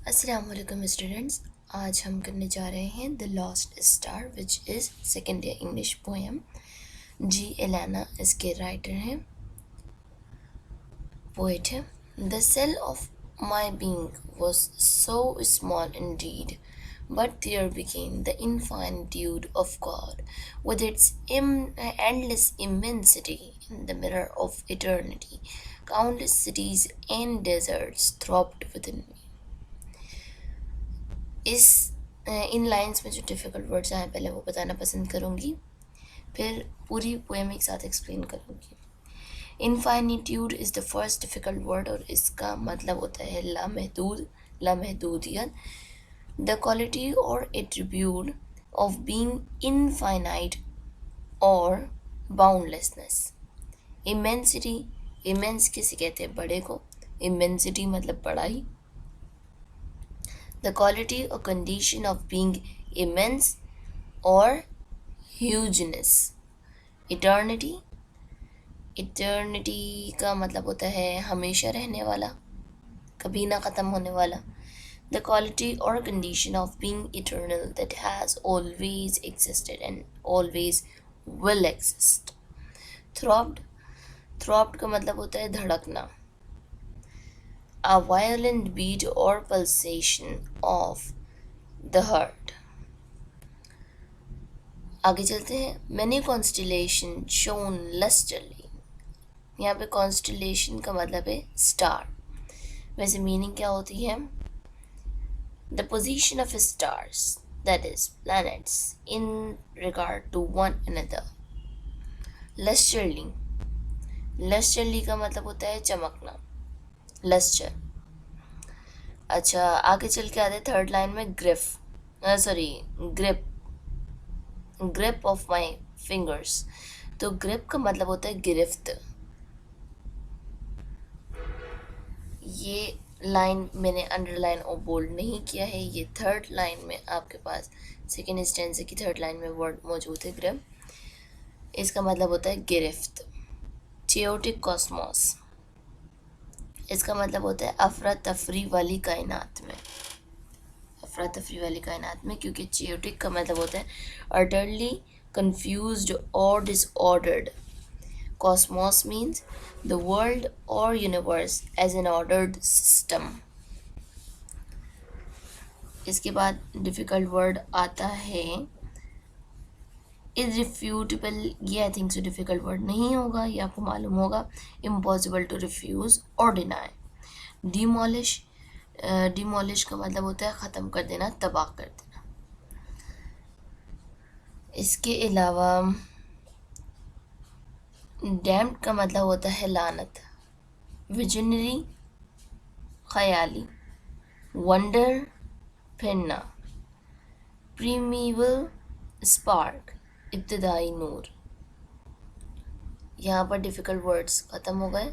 السلام علیکم اسٹوڈنٹس. آج ہم کرنے جا رہے ہیں the last star which is second year English poem. جی ایلینا اس کے رائٹر ہیں، پوئٹ ہیں. The sail of my being was so small indeed but there began the infinitude of God, with its endless immensity in the mirror of eternity. Countless cities and deserts throbbed within me. In lines میں جو difficult words ہیں پہلے وہ بتانا پسند کروں گی، پھر پوری پویم ایک ساتھ ایکسپلین کروں گی. انفائنیٹیوڈ از دا فرسٹ ڈیفیکلٹ ورڈ، اور اس کا مطلب ہوتا ہے لامحدود، لامحدودیت. دا کوالٹی اور ایٹریبیوٹ آف بینگ انفائنائٹ اور باؤنڈلیسنس. ایمینسٹی، ایمینس کسی کہتے ہیں بڑے کو، ایمینسٹی مطلب بڑائی. The quality or condition of being immense or hugeness. Eternity. Eternity کا مطلب ہوتا ہے ہمیشہ رہنے والا، کبھی نہ ختم ہونے والا. The quality or condition of being eternal that has always existed and always will exist. Throbbed. Throbbed کا مطلب ہوتا ہے دھڑکنا. A violent beat or pulsation of the heart. آگے چلتے ہیں. Many constellation shone lustrily. یہاں پہ constellation کا مطلب ہے star. ویسے میننگ کیا ہوتی ہے؟ The position of stars, that is planets, in regard to one another. Lustrily. Lustrily کا مطلب ہوتا ہے چمکنا، لسچر. اچھا آگے چل کے آتے تھرڈ لائن میں گرپ آف مائی فنگرس. تو گرپ کا مطلب ہوتا ہے گرفت. یہ لائن میں نے انڈر لائن اور بولڈ نہیں کیا ہے، یہ تھرڈ لائن میں آپ کے پاس سیکنڈ اسٹینزے کی تھرڈ لائن میں ورڈ موجود ہے گرپ. اس کا مطلب ہوتا ہے گرفت. چیوٹک کاسموس، اس کا مطلب ہوتا ہے افراتفری والی کائنات میں، افراتفری والی کائنات میں، کیونکہ چیوٹک کا مطلب ہوتا ہے اٹرلی کنفیوزڈ اور disordered. Cosmos means the world or universe as an ordered system. اس کے بعد ڈیفیکلٹ ورڈ آتا ہے irrefutable. یہ I think so difficult word نہیں ہوگا، یہ آپ کو معلوم ہوگا. impossible to refuse or deny. demolish. demolish کا مطلب ہوتا ہے ختم کر دینا، تباہ کر دینا. اس کے علاوہ ڈیمڈ کا مطلب ہوتا ہے لعنت. ویژنری خیالی. ونڈر پھرنا. پریمیول اسپارک ابتدائی نور. یہاں پر ڈیفیکلٹ ورڈز ختم ہو گئے.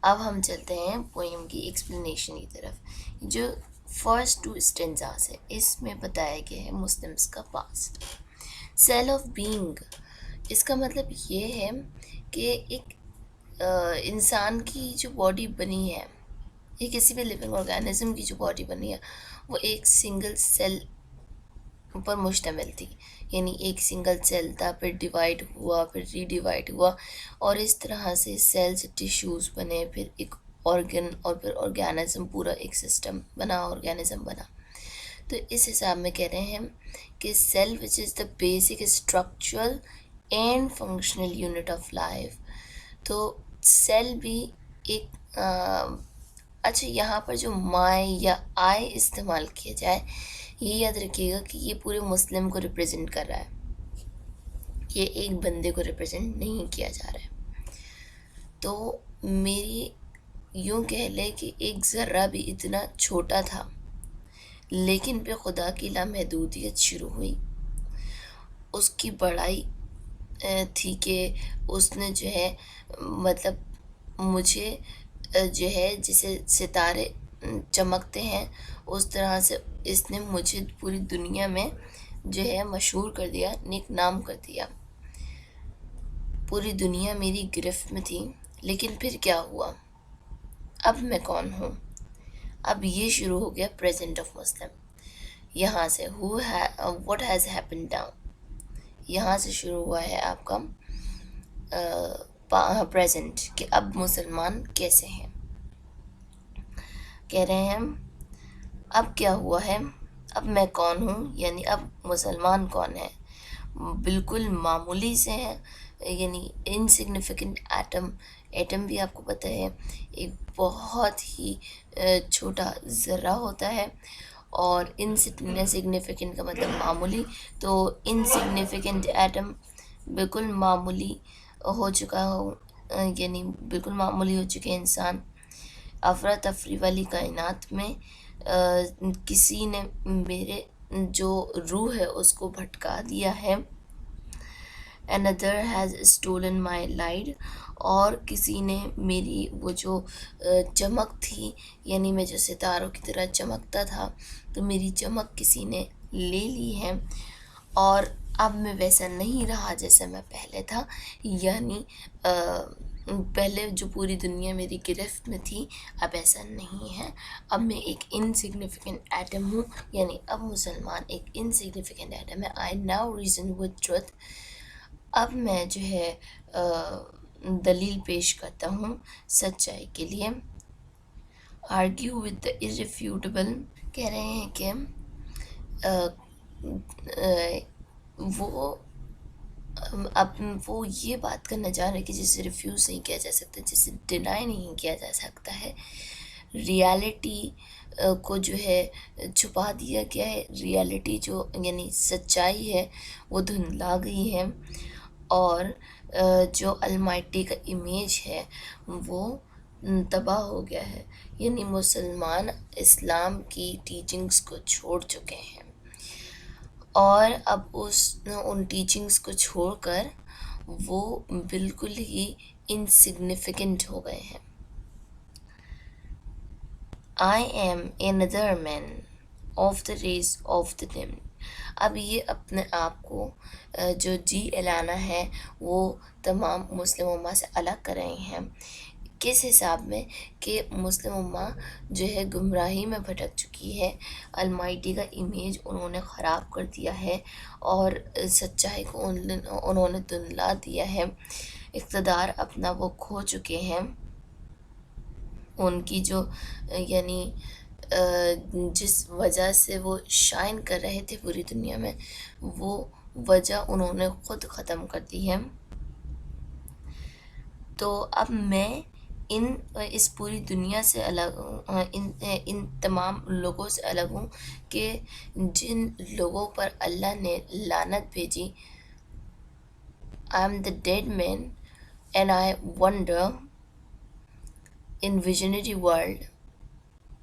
اب ہم چلتے ہیں پوئم کی ایکسپلینیشن کی طرف. جو فرسٹ ٹو اسٹینزاز ہے اس میں بتایا گیا ہے مسلمس کا پاسٹ. سیل آف بینگ، اس کا مطلب یہ ہے کہ ایک انسان کی جو باڈی بنی ہے، یہ کسی بھی لیونگ آرگینزم کی جو باڈی بنی ہے وہ ایک سنگل سیل پر مشتمل تھی. یعنی ایک سنگل سیل تھا، پھر ڈیوائڈ ہوا، پھر ری ڈیوائڈ ہوا، اور اس طرح سے سیلز ٹیشوز بنے، پھر ایک آرگن، اور پھر آرگینزم، پورا ایک سسٹم بنا، آرگینزم بنا. تو اس حساب میں کہہ رہے ہیں کہ cell which is the basic structural and functional unit of life. تو سیل بھی ایک اچھا یہاں پر جو مائی یا آئی استعمال کیا جائے، یہ یاد رکھیے گا کہ یہ پورے مسلم کو ریپرزینٹ کر رہا ہے، یہ ایک بندے کو ریپرزینٹ نہیں کیا جا رہا ہے. تو میری یوں کہہ لے کہ ایک ذرہ بھی اتنا چھوٹا تھا، لیکن پہ خدا کی لامحدودیت شروع ہوئی. اس کی بڑائی تھی کہ اس نے جو ہے مطلب مجھے جو ہے جیسے ستارے چمکتے ہیں اس طرح سے اس نے مجھے پوری دنیا میں جو ہے مشہور کر دیا، نیک نام کر دیا. پوری دنیا میری گرفت میں تھی، لیکن پھر کیا ہوا؟ اب میں کون ہوں؟ اب یہ شروع ہو گیا پریزنٹ آف مسلم. یہاں سے what has happened now, یہاں سے شروع ہوا ہے آپ کا پریزنٹ کہ اب مسلمان کیسے ہیں. کہہ رہے ہیں اب کیا ہوا ہے، اب میں کون ہوں، یعنی اب مسلمان کون ہے. بالکل معمولی سے ہیں، یعنی انسگنیفیکنٹ ایٹم بھی آپ کو پتہ ہے ایک بہت ہی چھوٹا ذرہ ہوتا ہے، اور انسگنیفیکنٹ کا مطلب معمولی. تو انسگنیفیکنٹ ایٹم بالکل معمولی ہو چکا ہو، یعنی بالکل معمولی ہو چکے انسان. افراتفری والی کائنات میں کسی نے میرے جو روح ہے اس کو بھٹکا دیا ہے. another has stolen my light, اور کسی نے میری وہ جو چمک تھی، یعنی میں جو ستاروں کی طرح چمکتا تھا، تو میری چمک کسی نے لے لی ہے، اور اب میں ویسا نہیں رہا جیسا میں پہلے تھا. یعنی پہلے جو پوری دنیا میری گرفت میں تھی اب ایسا نہیں ہے. اب میں ایک انسگنیفیکنٹ ایٹم ہوں، یعنی اب مسلمان ایک انسگنیفیکنٹ ایٹم ہے. I now reason with truth. اب میں جو ہے دلیل پیش کرتا ہوں سچائی کے لیے. argue with the irrefutable. کہہ رہے ہیں کہ وہ یہ بات کرنا چاہ رہے کہ جسے ریفیوز نہیں کیا جا سکتا، جسے ڈینائی نہیں کیا جا سکتا ہے. ریالٹی کو جو ہے چھپا دیا گیا ہے، ریالٹی جو یعنی سچائی ہے وہ دھندلا گئی ہے، اور جو المائٹی کا امیج ہے وہ تباہ ہو گیا ہے. یعنی مسلمان اسلام کی ٹیچنگز کو چھوڑ چکے ہیں، اور اب ان ٹیچنگز کو چھوڑ کر وہ بالکل ہی انسگنیفیکنٹ ہو گئے ہیں. I am another man of the race of the dim. اب یہ اپنے آپ کو جو جی اعلانہ ہے وہ تمام مسلم امہ سے الگ کر رہے ہیں. کس حساب میں کہ مسلم امہ جو ہے گمراہی میں بھٹک چکی ہے، المائٹی کا امیج انہوں نے خراب کر دیا ہے، اور سچائی کو انہوں نے دھندلا دیا ہے. اقتدار اپنا وہ کھو چکے ہیں. ان کی جو یعنی جس وجہ سے وہ شائن کر رہے تھے پوری دنیا میں، وہ وجہ انہوں نے خود ختم کر دی ہے. تو اب میں اس پوری دنیا سے الگ ہوں، ان تمام لوگوں سے الگ ہوں کہ جن لوگوں پر اللہ نے لعنت بھیجی. I am the dead man and I wander in visionary world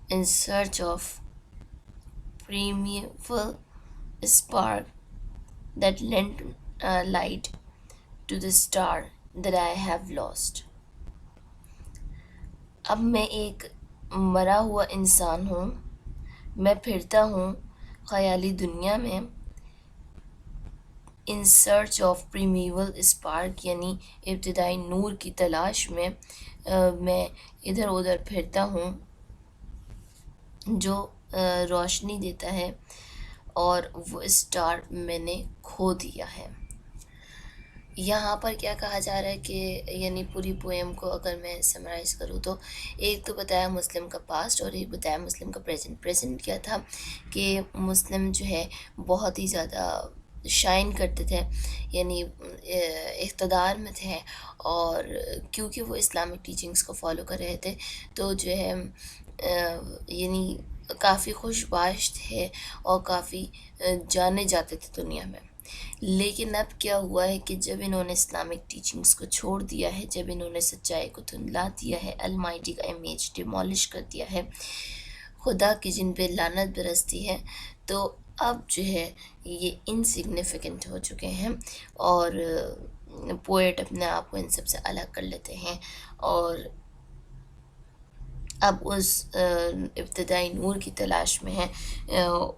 in search of primeval spark that lent light to the star that I have lost. اب میں ایک مرا ہوا انسان ہوں، میں پھرتا ہوں خیالی دنیا میں ان سرچ آف پریمیول اسپارک، یعنی ابتدائی نور کی تلاش میں. میں ادھر ادھر پھرتا ہوں جو روشنی دیتا ہے، اور وہ اسٹار میں نے کھو دیا ہے. یہاں پر کیا کہا جا رہا ہے کہ یعنی پوری پویم کو اگر میں سمرائز کروں تو ایک تو بتایا مسلم کا پاسٹ اور ایک بتایا مسلم کا پریزنٹ. پریزنٹ کیا تھا کہ مسلم جو ہے بہت ہی زیادہ شائن کرتے تھے، یعنی اقتدار میں تھے، اور کیونکہ وہ اسلامک ٹیچنگز کو فالو کر رہے تھے تو جو ہے یعنی کافی خوش باش تھے اور کافی جانے جاتے تھے دنیا میں. لیکن اب کیا ہوا ہے کہ جب انہوں نے اسلامک ٹیچنگز کو چھوڑ دیا ہے، جب انہوں نے سچائی کو دھندلا دیا ہے، المائٹی کا امیج ڈیمالش کر دیا ہے، خدا کی جن پہ لعنت برستی ہے، تو اب جو ہے یہ انسگنیفیکنٹ ہو چکے ہیں. اور پوئٹ اپنے آپ کو ان سب سے الگ کر لیتے ہیں، اور اب اس ابتدائی نور کی تلاش میں ہے،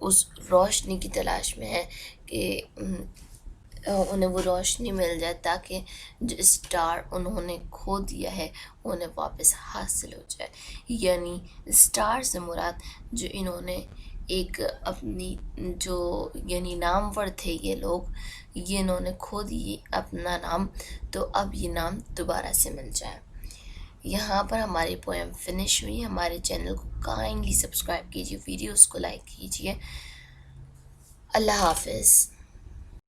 اس روشنی کی تلاش میں ہے کہ انہیں وہ روشنی مل جائے تاکہ جو اسٹار انہوں نے کھو دیا ہے انہیں واپس حاصل ہو جائے. یعنی اسٹار سے مراد جو انہوں نے ایک اپنی جو یعنی نامور تھے یہ لوگ، یہ انہوں نے کھو دیے اپنا نام، تو اب یہ نام دوبارہ سے مل جائے. یہاں پر ہماری پوئم فنش ہوئی. ہمارے چینل کو کائنڈلی سبسکرائب کیجیے، ویڈیوز کو لائک کیجیے. اللہ حافظ.